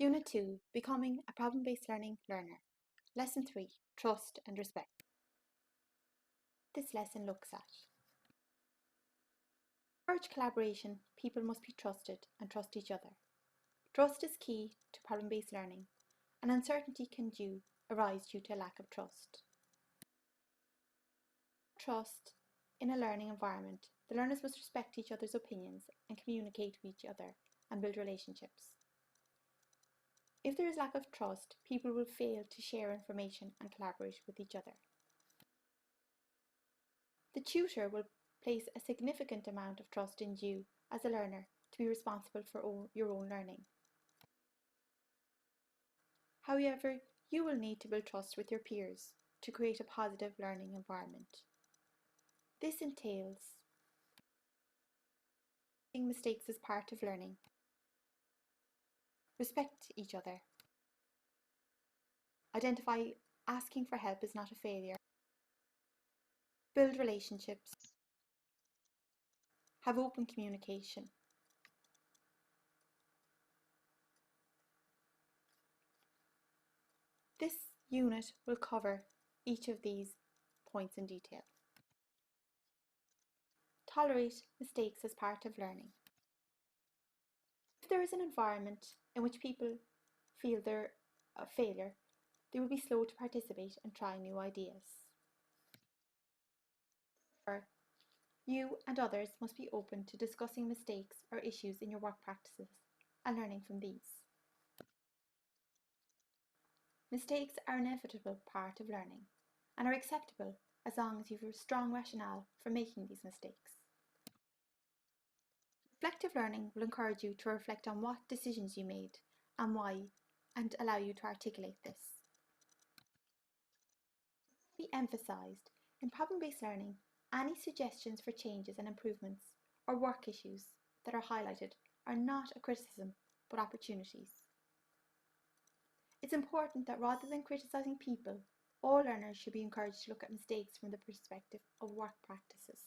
Unit 2, Becoming a Problem-Based Learning Learner. Lesson 3, Trust and Respect. This lesson looks at: to encourage collaboration, people must be trusted and trust each other. Trust is key to problem-based learning, and uncertainty can arise due to a lack of trust. Trust in a learning environment, the learners must respect each other's opinions and communicate with each other and build relationships. If there is lack of trust, people will fail to share information and collaborate with each other. The tutor will place a significant amount of trust in you as a learner to be responsible for your own learning. However, you will need to build trust with your peers to create a positive learning environment. This entails making mistakes as part of learning, respect each other, identify asking for help is not a failure, build relationships, have open communication. This unit will cover each of these points in detail. Tolerate mistakes as part of learning. If there is an environment in which people feel they're a failure, they will be slow to participate and try new ideas. You and others must be open to discussing mistakes or issues in your work practices and learning from these. Mistakes are an inevitable part of learning and are acceptable as long as you have a strong rationale for making these mistakes. Reflective learning will encourage you to reflect on what decisions you made and why, and allow you to articulate this. Be emphasised in problem-based learning, any suggestions for changes and improvements or work issues that are highlighted are not a criticism but opportunities. It's important that rather than criticising people, all learners should be encouraged to look at mistakes from the perspective of work practices.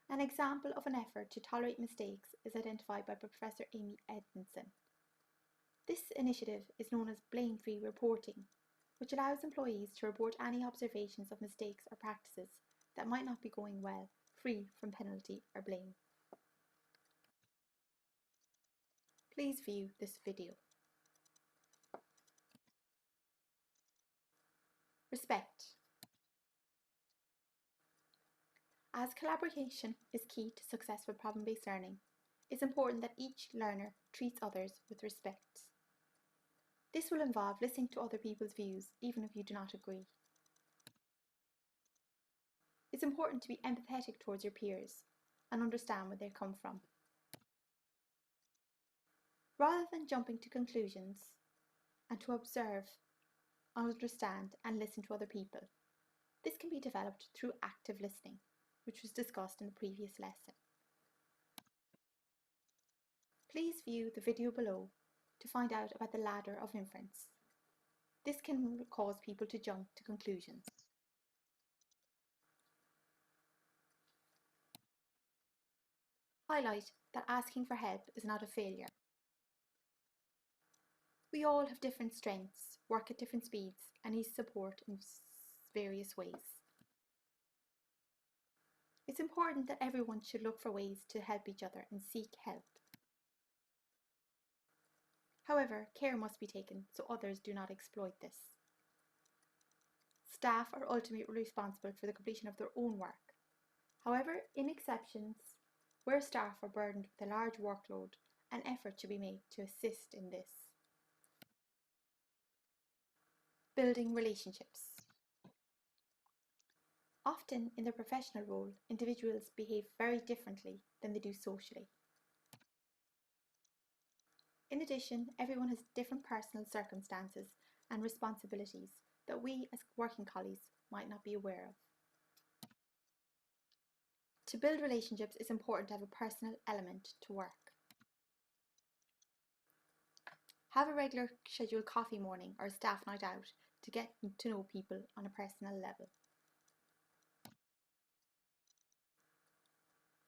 An example of an effort to tolerate mistakes is identified by Professor Amy Edmondson. This initiative is known as blame-free reporting, which allows employees to report any observations of mistakes or practices that might not be going well, free from penalty or blame. Please view this video. Respect. As collaboration is key to successful problem-based learning, it's important that each learner treats others with respect. This will involve listening to other people's views, even if you do not agree. It's important to be empathetic towards your peers and understand where they come from. Rather than jumping to conclusions, and to observe, understand and listen to other people. This can be developed through active listening, which was discussed in the previous lesson. Please view the video below to find out about the ladder of inference. This can cause people to jump to conclusions. Highlight that asking for help is not a failure. We all have different strengths, work at different speeds, and need support in various ways. It's important that everyone should look for ways to help each other and seek help. However, care must be taken so others do not exploit this. Staff are ultimately responsible for the completion of their own work. However, in exceptions, where staff are burdened with a large workload, an effort should be made to assist in this. Building relationships. Often in their professional role, individuals behave very differently than they do socially. In addition, everyone has different personal circumstances and responsibilities that we as working colleagues might not be aware of. To build relationships, it's important to have a personal element to work. Have a regular scheduled coffee morning or a staff night out to get to know people on a personal level.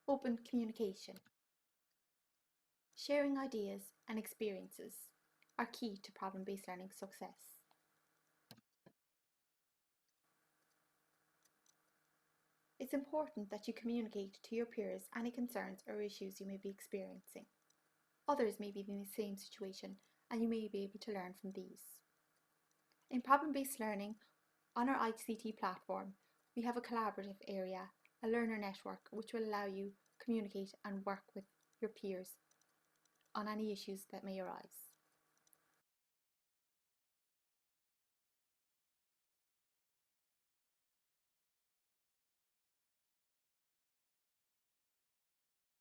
Open communication. Sharing ideas and experiences are key to problem-based learning success. It's important that you communicate to your peers any concerns or issues you may be experiencing. Others may be in the same situation and you may be able to learn from these. In problem-based learning, on our ICT platform, we have a collaborative area, a learner network, which will allow you to communicate and work with your peers on any issues that may arise.